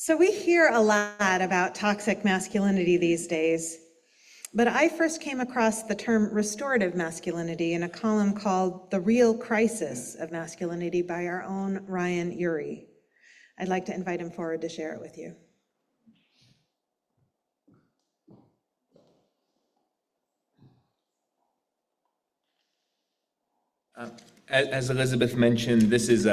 So we hear a lot about toxic masculinity these days, but I first came across the term restorative masculinity in a column called The Real Crisis of Masculinity by our own Ryan Urey. I'd like to invite him forward to share it with you. As Elizabeth mentioned, this is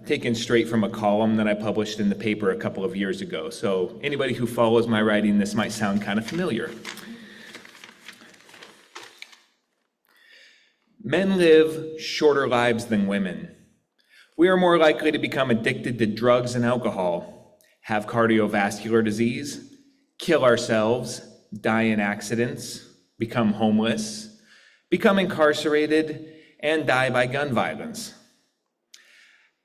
taken straight from a column that I published in the paper a couple of years ago. So anybody who follows my writing, this might sound kind of familiar. Men live shorter lives than women. We are more likely to become addicted to drugs and alcohol, have cardiovascular disease, kill ourselves, die in accidents, become homeless, become incarcerated, and die by gun violence.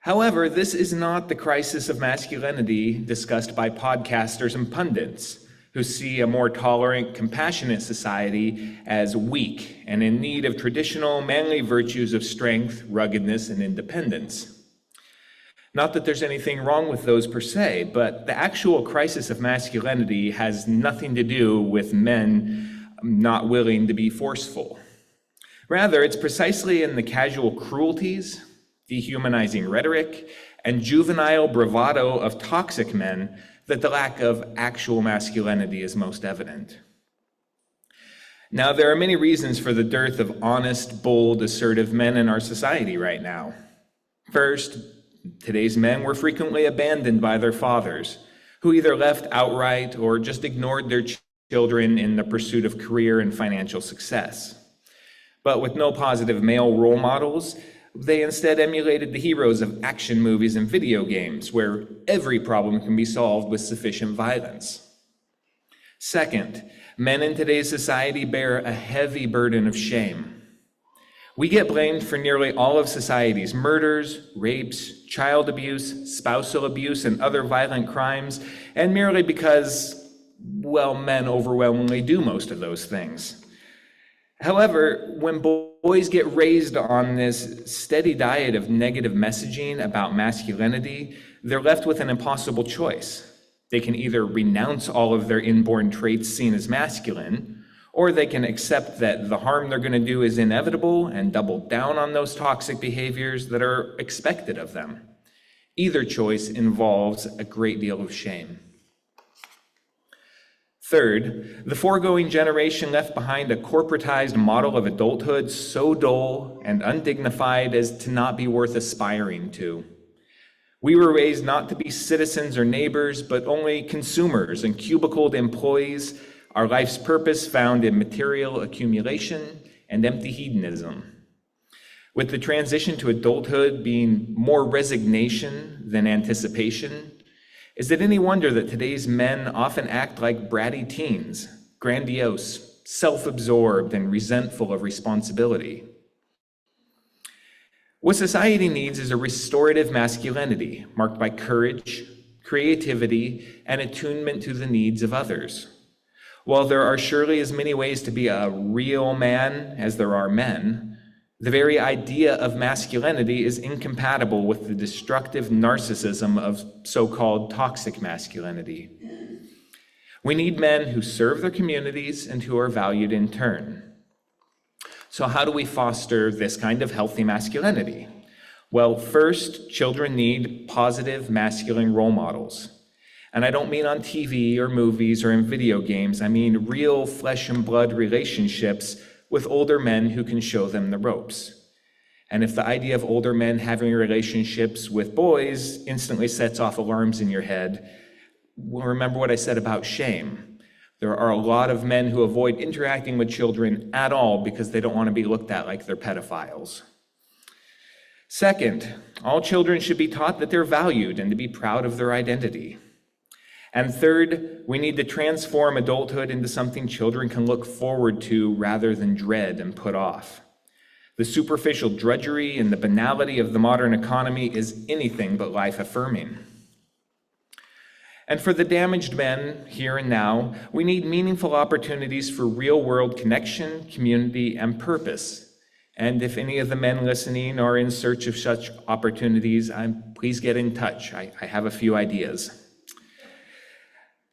However, this is not the crisis of masculinity discussed by podcasters and pundits who see a more tolerant, compassionate society as weak and in need of traditional manly virtues of strength, ruggedness, and independence. Not that there's anything wrong with those per se, but the actual crisis of masculinity has nothing to do with men not willing to be forceful. Rather, it's precisely in the casual cruelties, dehumanizing rhetoric, and juvenile bravado of toxic men that the lack of actual masculinity is most evident. Now, there are many reasons for the dearth of honest, bold, assertive men in our society right now. First, today's men were frequently abandoned by their fathers, who either left outright or just ignored their children in the pursuit of career and financial success. But with no positive male role models, they instead emulated the heroes of action movies and video games, where every problem can be solved with sufficient violence. Second, men in today's society bear a heavy burden of shame. We get blamed for nearly all of society's murders, rapes, child abuse, spousal abuse, and other violent crimes, and merely because, well, men overwhelmingly do most of those things. However, when boys get raised on this steady diet of negative messaging about masculinity, they're left with an impossible choice. They can either renounce all of their inborn traits seen as masculine, or they can accept that the harm they're going to do is inevitable and double down on those toxic behaviors that are expected of them. Either choice involves a great deal of shame. Third, the foregoing generation left behind a corporatized model of adulthood so dull and undignified as to not be worth aspiring to. We were raised not to be citizens or neighbors, but only consumers and cubicled employees, our life's purpose found in material accumulation and empty hedonism. With the transition to adulthood being more resignation than anticipation, is it any wonder that today's men often act like bratty teens, grandiose, self-absorbed, and resentful of responsibility? What society needs is a restorative masculinity marked by courage, creativity, and attunement to the needs of others. While there are surely as many ways to be a real man as there are men, the very idea of masculinity is incompatible with the destructive narcissism of so-called toxic masculinity. We need men who serve their communities and who are valued in turn. So how do we foster this kind of healthy masculinity? Well, first, children need positive masculine role models. And I don't mean on TV or movies or in video games. I mean real flesh and blood relationships with older men who can show them the ropes. And if the idea of older men having relationships with boys instantly sets off alarms in your head, well, remember what I said about shame. There are a lot of men who avoid interacting with children at all because they don't want to be looked at like they're pedophiles. Second, all children should be taught that they're valued and to be proud of their identity. And third, we need to transform adulthood into something children can look forward to rather than dread and put off. The superficial drudgery and the banality of the modern economy is anything but life-affirming. And for the damaged men here and now, we need meaningful opportunities for real-world connection, community, and purpose. And if any of the men listening are in search of such opportunities, please get in touch. I have a few ideas.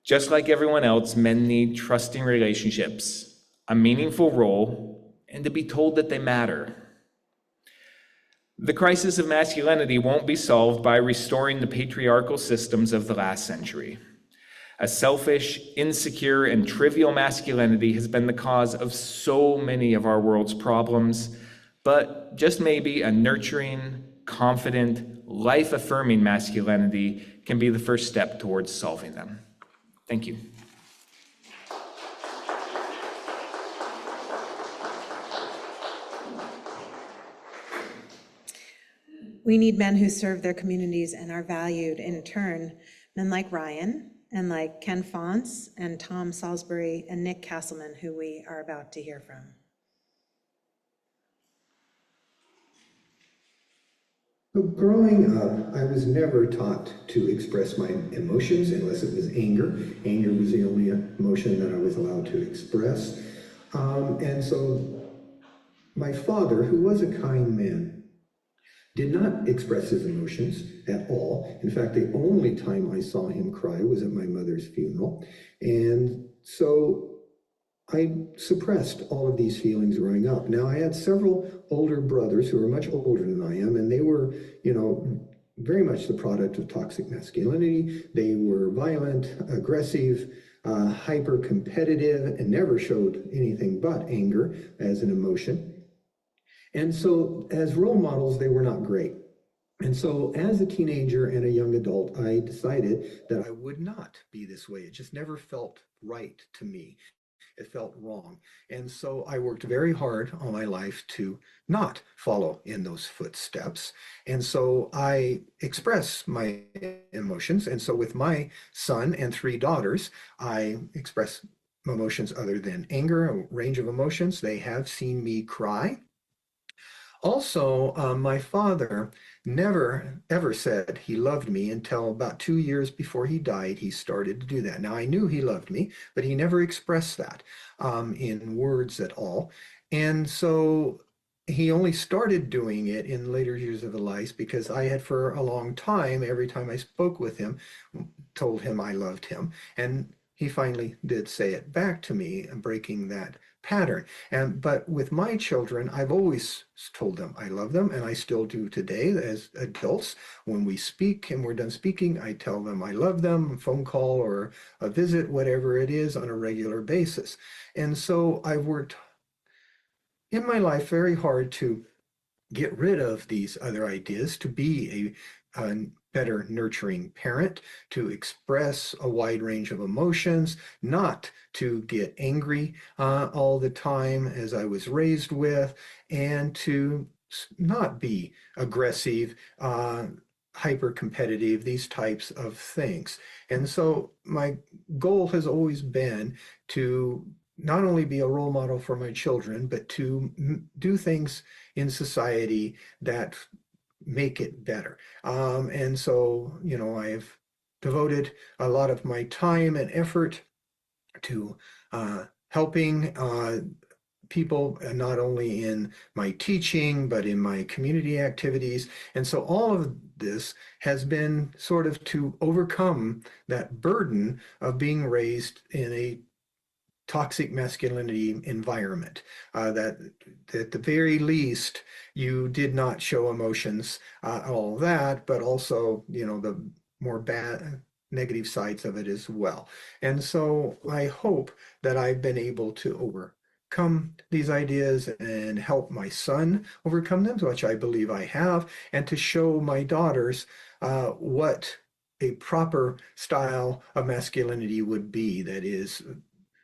Just like everyone else, men need trusting relationships, a meaningful role, and to be told that they matter. The crisis of masculinity won't be solved by restoring the patriarchal systems of the last century. A selfish, insecure, and trivial masculinity has been the cause of so many of our world's problems, but just maybe a nurturing, confident, life-affirming masculinity can be the first step towards solving them. Thank you. We need men who serve their communities and are valued in turn. Men like Ryan and like Ken Fonce and Tom Salisbury and Nick Castleman, who we are about to hear from. So growing up, I was never taught to express my emotions unless it was anger. Anger was the only emotion that I was allowed to express. And so my father, who was a kind man, did not express his emotions at all. In fact, the only time I saw him cry was at my mother's funeral. And so I suppressed all of these feelings growing up. Now, I had several older brothers who were much older than I am, and they were, very much the product of toxic masculinity. They were violent, aggressive, hyper competitive, and never showed anything but anger as an emotion. And so, as role models, they were not great. And so, as a teenager and a young adult, I decided that I would not be this way. It just never felt right to me. It felt wrong. And so I worked very hard all my life to not follow in those footsteps. And so I express my emotions. And so with my son and three daughters, I express emotions other than anger, a range of emotions. They have seen me cry. Also, my father never ever said he loved me until about 2 years before he died. He started to do that. Now, I knew he loved me, but he never expressed that in words at all. And so he only started doing it in later years of his life because I had, for a long time, every time I spoke with him, told him I loved him. And he finally did say it back to me, breaking that pattern. But with my children, I've always told them I love them, and I still do today as adults. When we speak and we're done speaking, I tell them I love them, a phone call or a visit, whatever it is, on a regular basis. And so I've worked in my life very hard to get rid of these other ideas, to be a better nurturing parent, to express a wide range of emotions, not to get angry all the time as I was raised with, and to not be aggressive, hyper competitive, these types of things. And so my goal has always been to not only be a role model for my children, but to do things in society that make it better. And so, I've devoted a lot of my time and effort to helping people, not only in my teaching, but in my community activities. And so all of this has been sort of to overcome that burden of being raised in a toxic masculinity environment, that at the very least you did not show emotions, all that, but also the more bad negative sides of it as well. And so I hope that I've been able to overcome these ideas and help my son overcome them, which I believe I have, and to show my daughters what a proper style of masculinity would be, that is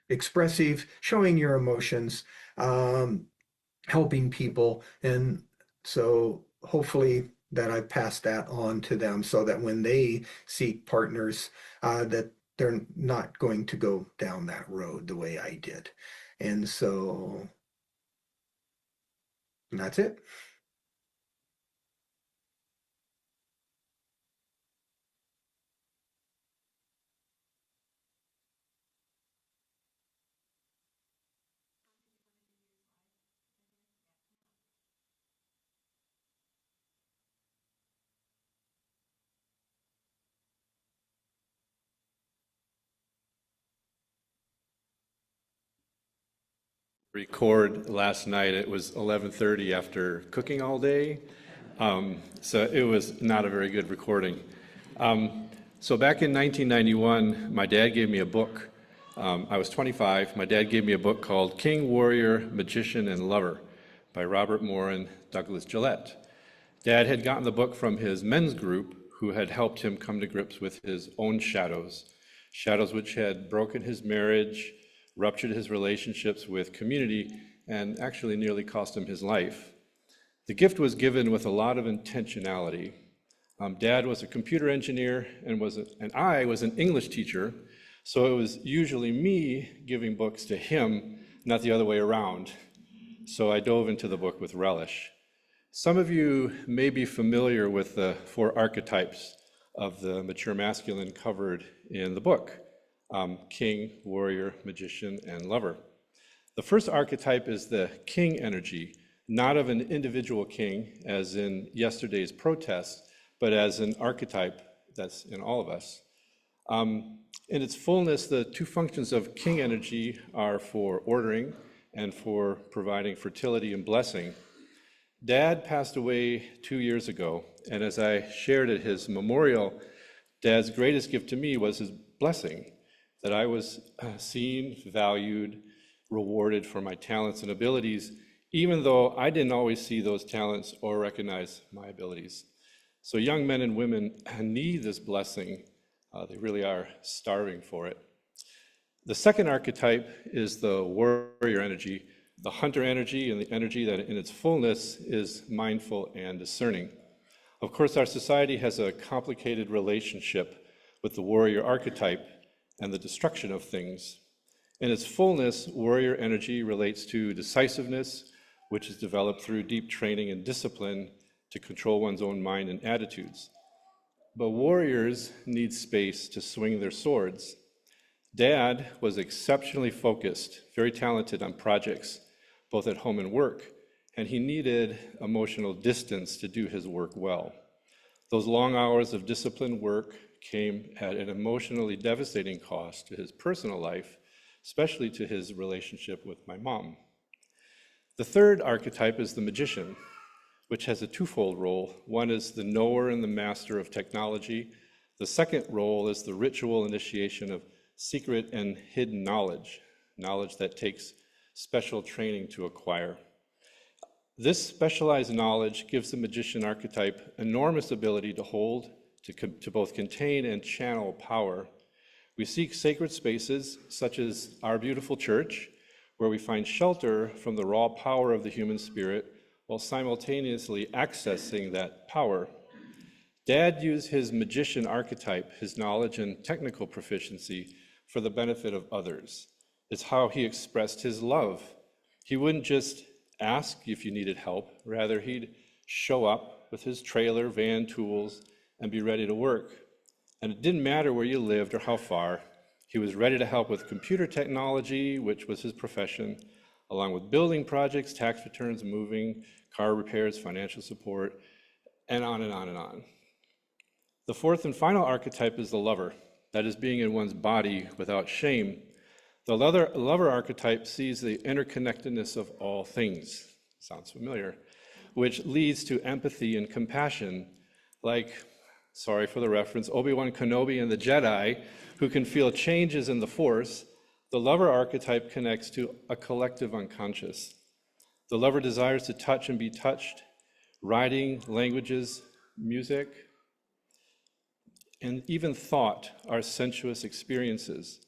expressive, showing your emotions, helping people. And so hopefully that I've passed that on to them so that when they seek partners, that they're not going to go down that road the way I did. And so that's it. record last night. It was 11:30 after cooking all day, so it was not a very good recording. So back in 1991, my dad gave me a book. I was 25. My dad gave me a book called King, Warrior, Magician, and Lover by Robert Moore and Douglas Gillette. Dad had gotten the book from his men's group, who had helped him come to grips with his own shadows which had broken his marriage, ruptured his relationships with community, and actually nearly cost him his life. The gift was given with a lot of intentionality. Dad was a computer engineer and I was an English teacher, so it was usually me giving books to him, not the other way around. So I dove into the book with relish. Some of you may be familiar with the 4 archetypes of the mature masculine covered in the book: king, warrior, magician, and lover. The first archetype is the king energy, not of an individual king, as in yesterday's protest, but as an archetype that's in all of us. In its fullness, the 2 functions of king energy are for ordering and for providing fertility and blessing. Dad passed away 2 years ago, and as I shared at his memorial, Dad's greatest gift to me was his blessing, that I was seen, valued, rewarded for my talents and abilities, even though I didn't always see those talents or recognize my abilities. So young men and women need this blessing. They really are starving for it. The second archetype is the warrior energy, the hunter energy, and the energy that in its fullness is mindful and discerning. Of course, our society has a complicated relationship with the warrior archetype and the destruction of things. In its fullness, warrior energy relates to decisiveness, which is developed through deep training and discipline to control one's own mind and attitudes. But warriors need space to swing their swords. Dad was exceptionally focused, very talented on projects, both at home and work, and he needed emotional distance to do his work well. Those long hours of disciplined work came at an emotionally devastating cost to his personal life, especially to his relationship with my mom. The third archetype is the magician, which has a 2-fold role. One is the knower and the master of technology. The second role is the ritual initiation of secret and hidden knowledge that takes special training to acquire. This specialized knowledge gives the magician archetype enormous ability to hold, to both contain and channel power. We seek sacred spaces, such as our beautiful church, where we find shelter from the raw power of the human spirit, while simultaneously accessing that power. Dad used his magician archetype, his knowledge and technical proficiency, for the benefit of others. It's how he expressed his love. He wouldn't just ask if you needed help, rather he'd show up with his trailer, van, tools, and be ready to work. And it didn't matter where you lived or how far. He was ready to help with computer technology, which was his profession, along with building projects, tax returns, moving, car repairs, financial support, and on and on and on. The fourth and final archetype is the lover, that is being in one's body without shame. The lover archetype sees the interconnectedness of all things, sounds familiar, which leads to empathy and compassion, like, sorry for the reference, Obi-Wan Kenobi and the Jedi, who can feel changes in the Force. The lover archetype connects to a collective unconscious. The lover desires to touch and be touched. Writing, languages, music, and even thought are sensuous experiences.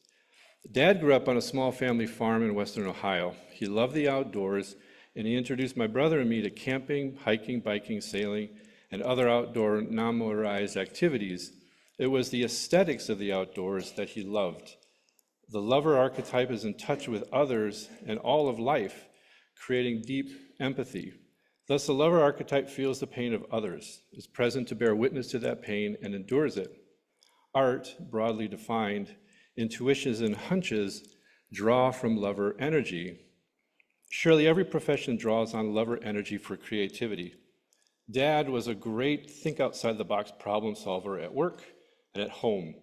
Dad grew up on a small family farm in Western Ohio. He loved the outdoors, and he introduced my brother and me to camping, hiking, biking, sailing, and other outdoor non-motorized activities. It was the aesthetics of the outdoors that he loved. The lover archetype is in touch with others and all of life, creating deep empathy. Thus, the lover archetype feels the pain of others, is present to bear witness to that pain, and endures it. Art, broadly defined, intuitions and hunches draw from lover energy. Surely every profession draws on lover energy for creativity. Dad was a great think-outside-the-box problem solver at work and at home.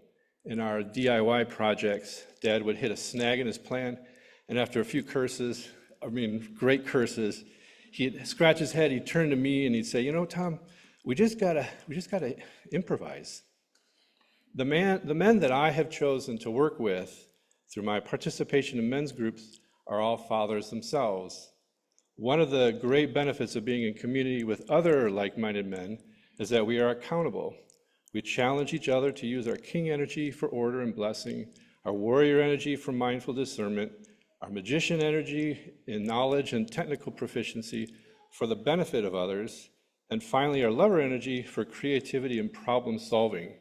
In our DIY projects, Dad would hit a snag in his plan, and after a few curses, great curses. He'd scratch his head, he'd turn to me and he'd say, Tom, we just gotta improvise. The men that I have chosen to work with through my participation in men's groups are all fathers themselves. One of the great benefits of being in community with other like-minded men is that we are accountable. We challenge each other to use our king energy for order and blessing, our warrior energy for mindful discernment, our magician energy in knowledge and technical proficiency for the benefit of others, and finally our lover energy for creativity and problem solving.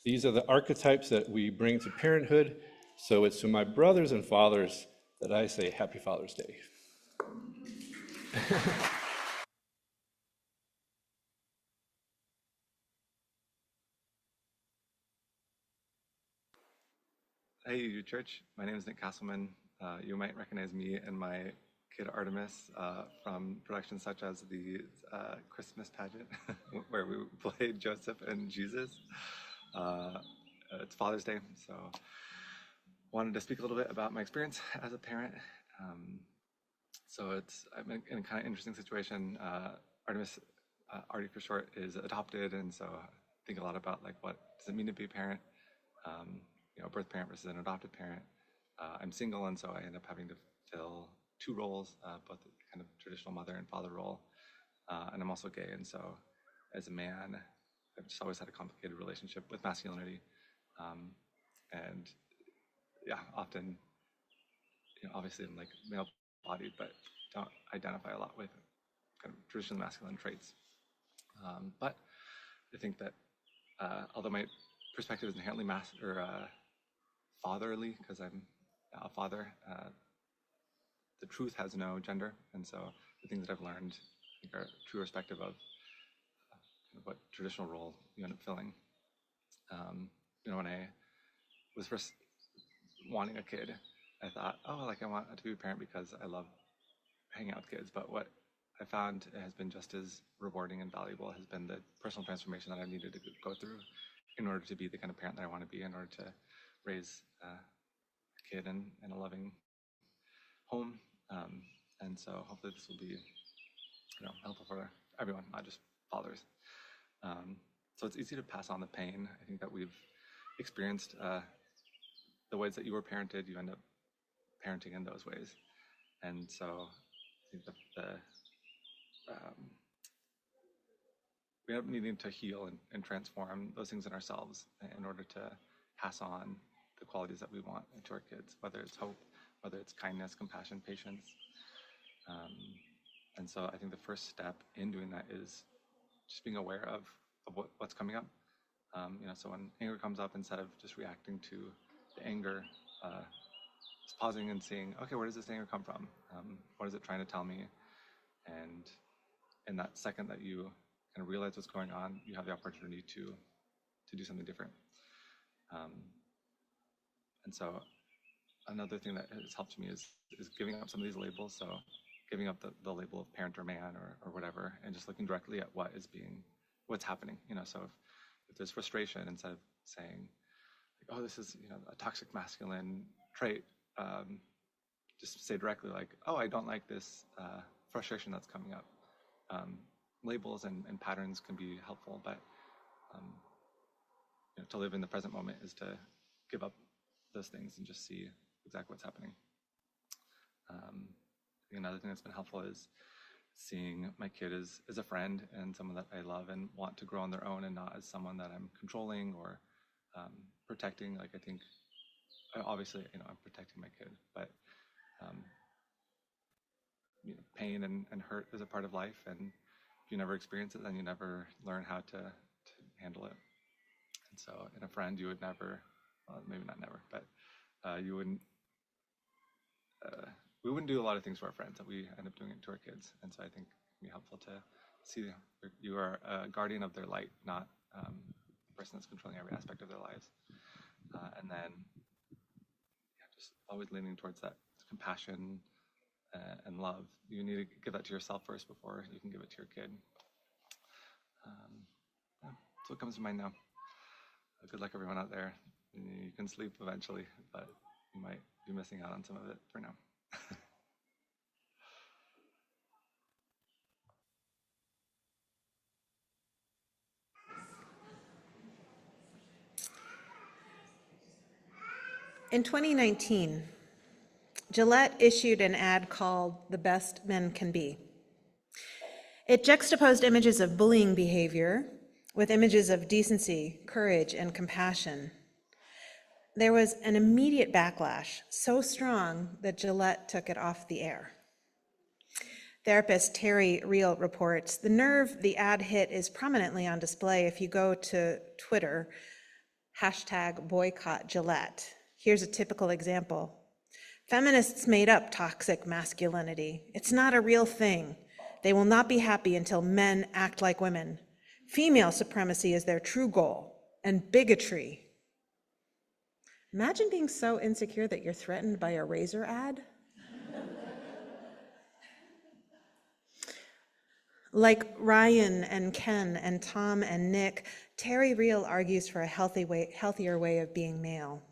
These are the archetypes that we bring to parenthood, so it's to my brothers and fathers that I say Happy Father's Day. Hey, you church. My name is Nick Castleman. You might recognize me and my kid Artemis from productions such as the Christmas pageant, where we played Joseph and Jesus. It's Father's Day, so wanted to speak a little bit about my experience as a parent. I'm in a kind of interesting situation. Artemis, Artie for short, is adopted, and so I think a lot about like what does it mean to be a parent. A birth parent versus an adopted parent. I'm single, and so I end up having to fill two roles, both the kind of traditional mother and father role. And I'm also gay, and so as a man, I've just always had a complicated relationship with masculinity. And yeah, often, obviously I'm like male-bodied, but don't identify a lot with kind of traditional masculine traits. But I think that although my perspective is inherently fatherly, because I'm a father, the truth has no gender, and so the things that I've learned I think are true irrespective of what traditional role you end up filling. When I was first wanting a kid, I thought, I want to be a parent because I love hanging out with kids. But what I found has been just as rewarding and valuable has been the personal transformation that I needed to go through in order to be the kind of parent that I want to be, in order to raise a kid in a loving home. And so hopefully this will be helpful for everyone, not just fathers. So it's easy to pass on the pain. I think that we've experienced the ways that you were parented, you end up parenting in those ways. And so I think we end up needing to heal and transform those things in ourselves in order to pass on the qualities that we want to our kids, whether it's hope, whether it's kindness, compassion, patience. And so I think the first step in doing that is just being aware of what's coming up. So when anger comes up, instead of just reacting to the anger, just pausing and seeing, okay, where does this anger come from? What is it trying to tell me? And in that second that you kind of realize what's going on, you have the opportunity to do something different. And so another thing that has helped me is giving up some of these labels. So giving up the label of parent or man or whatever, and just looking directly at what's happening. So if there's frustration, instead of saying, oh, this is a toxic masculine trait, just say directly like, oh, I don't like this frustration that's coming up. Labels and patterns can be helpful, but to live in the present moment is to give up those things and just see exactly what's happening. Another thing that's been helpful is seeing my kid as a friend and someone that I love and want to grow on their own, and not as someone that I'm controlling or protecting. Like, I think obviously I'm protecting my kid, but pain and hurt is a part of life, and if you never experience it, then you never learn how to handle it. And so in a friend, you would never, well, maybe not never, but you wouldn't we wouldn't do a lot of things for our friends that we end up doing it to our kids. And so I think it can be helpful to see you are a guardian of their light, not the person that's controlling every aspect of their lives. And then just always leaning towards that compassion and love. You need to give that to yourself first before you can give it to your kid. That's what comes to mind now. Good luck, everyone out there. You can sleep eventually, but you might be missing out on some of it for now. In 2019, Gillette issued an ad called "The Best Men Can Be." It juxtaposed images of bullying behavior with images of decency, courage, and compassion. There was an immediate backlash, so strong that Gillette took it off the air. Therapist Terry Reel reports, the nerve the ad hit is prominently on display if you go to Twitter, #boycott_Gillette. Here's a typical example. Feminists made up toxic masculinity. It's not a real thing. They will not be happy until men act like women. Female supremacy is their true goal, and bigotry. Imagine being so insecure that you're threatened by a razor ad. Like Ryan and Ken and Tom and Nick, Terry Reel argues for a healthier way of being male.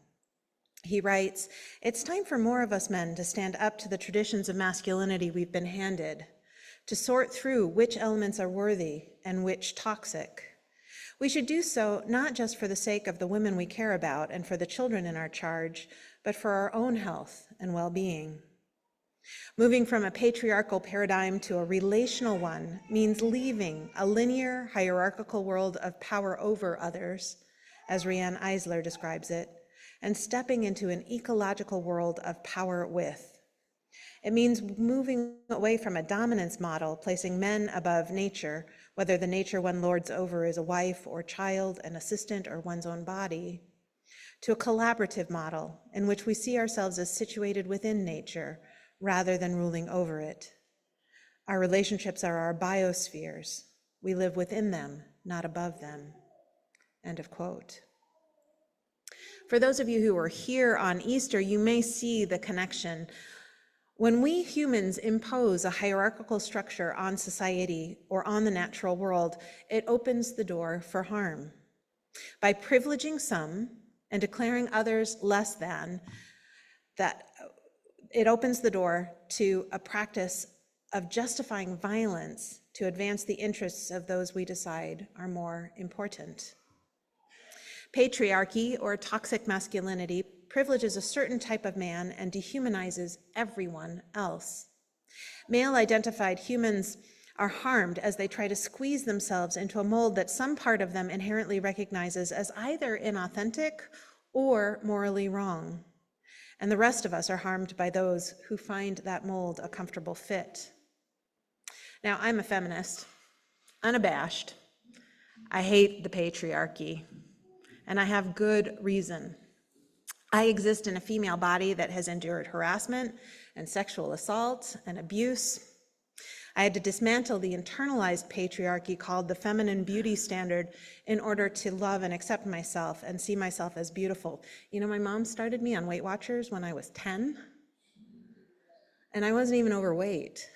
He writes, "It's time for more of us men to stand up to the traditions of masculinity we've been handed, to sort through which elements are worthy and which toxic. We should do so not just for the sake of the women we care about and for the children in our charge, but for our own health and well-being. Moving from a patriarchal paradigm to a relational one means leaving a linear, hierarchical world of power over others, as Rianne Eisler describes it, and stepping into an ecological world of power with. It means moving away from a dominance model, placing men above nature, whether the nature one lords over is a wife or child, an assistant, or one's own body, to a collaborative model in which we see ourselves as situated within nature rather than ruling over it. Our relationships are our biospheres. We live within them, not above them." End of quote. For those of you who were here on Easter, you may see the connection. When we humans impose a hierarchical structure on society or on the natural world, it opens the door for harm. By privileging some and declaring others less than, that it opens the door to a practice of justifying violence to advance the interests of those we decide are more important. Patriarchy, or toxic masculinity, privileges a certain type of man and dehumanizes everyone else. Male-identified humans are harmed as they try to squeeze themselves into a mold that some part of them inherently recognizes as either inauthentic or morally wrong. And the rest of us are harmed by those who find that mold a comfortable fit. Now, I'm a feminist, unabashed. I hate the patriarchy, and I have good reason. I exist in a female body that has endured harassment and sexual assault and abuse. I had to dismantle the internalized patriarchy called the feminine beauty standard in order to love and accept myself and see myself as beautiful. You know, my mom started me on Weight Watchers when I was 10, and I wasn't even overweight.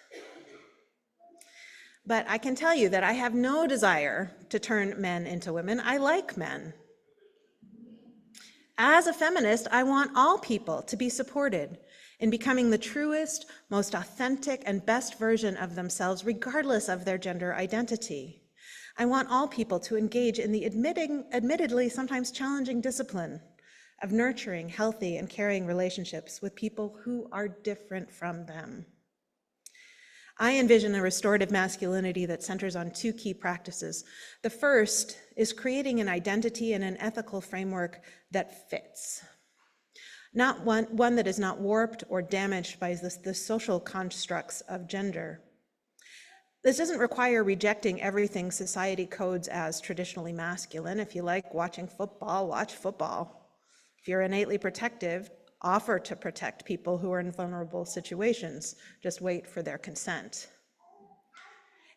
But I can tell you that I have no desire to turn men into women. I like men. As a feminist, I want all people to be supported in becoming the truest, most authentic, and best version of themselves, regardless of their gender identity. I want all people to engage in the admittedly sometimes challenging discipline of nurturing healthy and caring relationships with people who are different from them. I envision a restorative masculinity that centers on two key practices. The first is creating an identity and an ethical framework that fits. Not one that is not warped or damaged by the social constructs of gender. This doesn't require rejecting everything society codes as traditionally masculine. If you like watching football, watch football. If you're innately protective, offer to protect people who are in vulnerable situations. Just wait for their consent.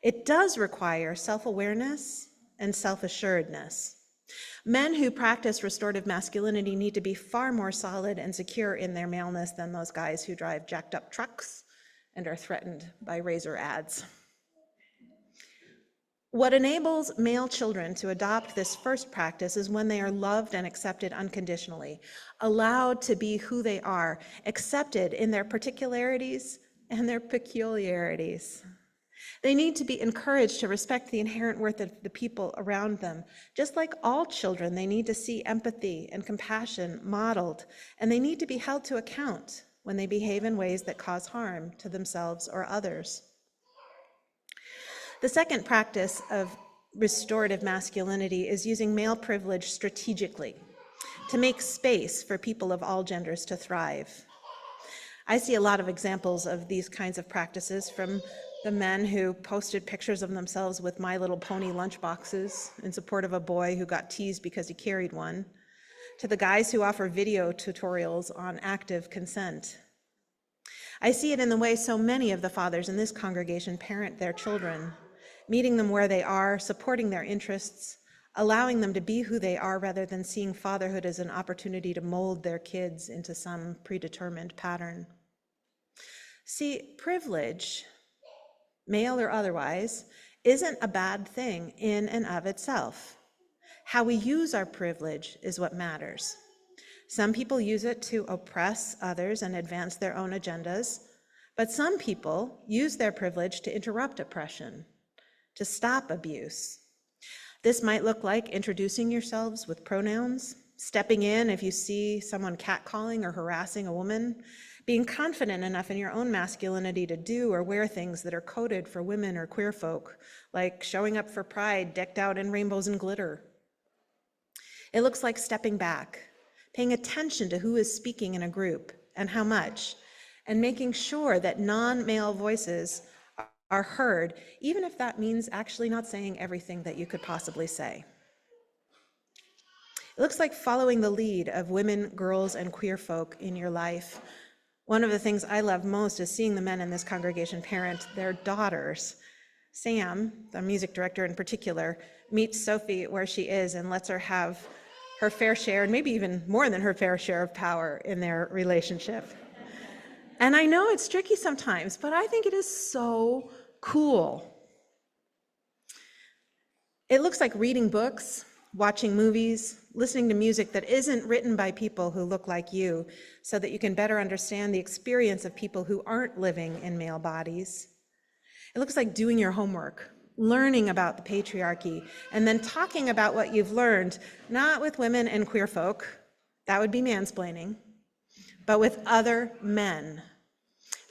It does require self-awareness and self-assuredness. Men who practice restorative masculinity need to be far more solid and secure in their maleness than those guys who drive jacked up trucks and are threatened by razor ads. What enables male children to adopt this first practice is when they are loved and accepted unconditionally, allowed to be who they are, accepted in their particularities and their peculiarities. They need to be encouraged to respect the inherent worth of the people around them. Just like all children, they need to see empathy and compassion modeled, and they need to be held to account when they behave in ways that cause harm to themselves or others. The second practice of restorative masculinity is using male privilege strategically to make space for people of all genders to thrive. I see a lot of examples of these kinds of practices from the men who posted pictures of themselves with My Little Pony lunchboxes in support of a boy who got teased because he carried one, to the guys who offer video tutorials on active consent. I see it in the way so many of the fathers in this congregation parent their children, meeting them where they are, supporting their interests, allowing them to be who they are rather than seeing fatherhood as an opportunity to mold their kids into some predetermined pattern. See, privilege, male or otherwise, isn't a bad thing in and of itself. How we use our privilege is what matters. Some people use it to oppress others and advance their own agendas, but some people use their privilege to interrupt oppression, to stop abuse. This might look like introducing yourselves with pronouns, stepping in if you see someone catcalling or harassing a woman, being confident enough in your own masculinity to do or wear things that are coded for women or queer folk, like showing up for Pride decked out in rainbows and glitter. It looks like stepping back, paying attention to who is speaking in a group and how much, and making sure that non-male voices are heard, even if that means actually not saying everything that you could possibly say. It looks like following the lead of women, girls, and queer folk in your life. One of the things I love most is seeing the men in this congregation parent their daughters. Sam, the music director in particular, meets Sophie where she is and lets her have her fair share, and maybe even more than her fair share of power in their relationship. And I know it's tricky sometimes, but I think it is so cool. It looks like reading books, watching movies, listening to music that isn't written by people who look like you, so that you can better understand the experience of people who aren't living in male bodies. It looks like doing your homework, learning about the patriarchy, and then talking about what you've learned, not with women and queer folk, that would be mansplaining, but with other men.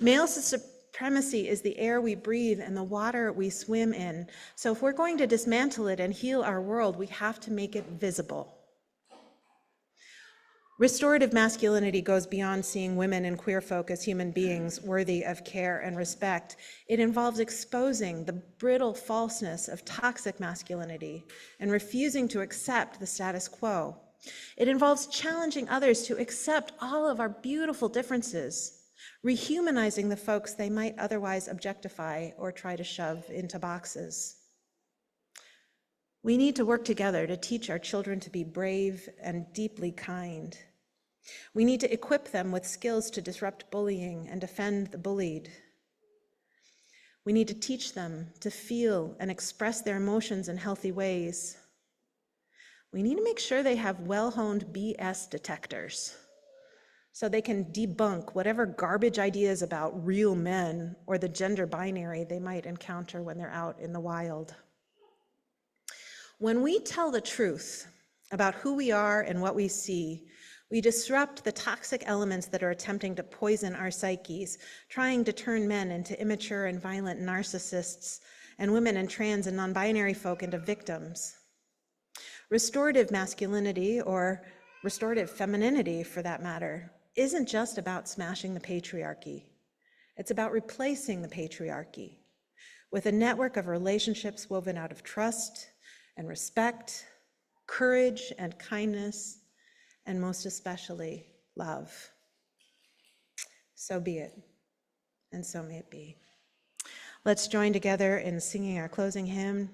Male supremacy is the air we breathe and the water we swim in. So if we're going to dismantle it and heal our world, we have to make it visible. Restorative masculinity goes beyond seeing women and queer folk as human beings worthy of care and respect. It involves exposing the brittle falseness of toxic masculinity and refusing to accept the status quo. It involves challenging others to accept all of our beautiful differences, rehumanizing the folks they might otherwise objectify or try to shove into boxes. We need to work together to teach our children to be brave and deeply kind. We need to equip them with skills to disrupt bullying and defend the bullied. We need to teach them to feel and express their emotions in healthy ways. We need to make sure they have well-honed BS detectors so they can debunk whatever garbage ideas about real men or the gender binary they might encounter when they're out in the wild. When we tell the truth about who we are and what we see, we disrupt the toxic elements that are attempting to poison our psyches, trying to turn men into immature and violent narcissists, and women and trans and non-binary folk into victims. Restorative masculinity, or restorative femininity for that matter, isn't just about smashing the patriarchy. It's about replacing the patriarchy with a network of relationships woven out of trust and respect, courage and kindness, and most especially, love. So be it, and so may it be. Let's join together in singing our closing hymn.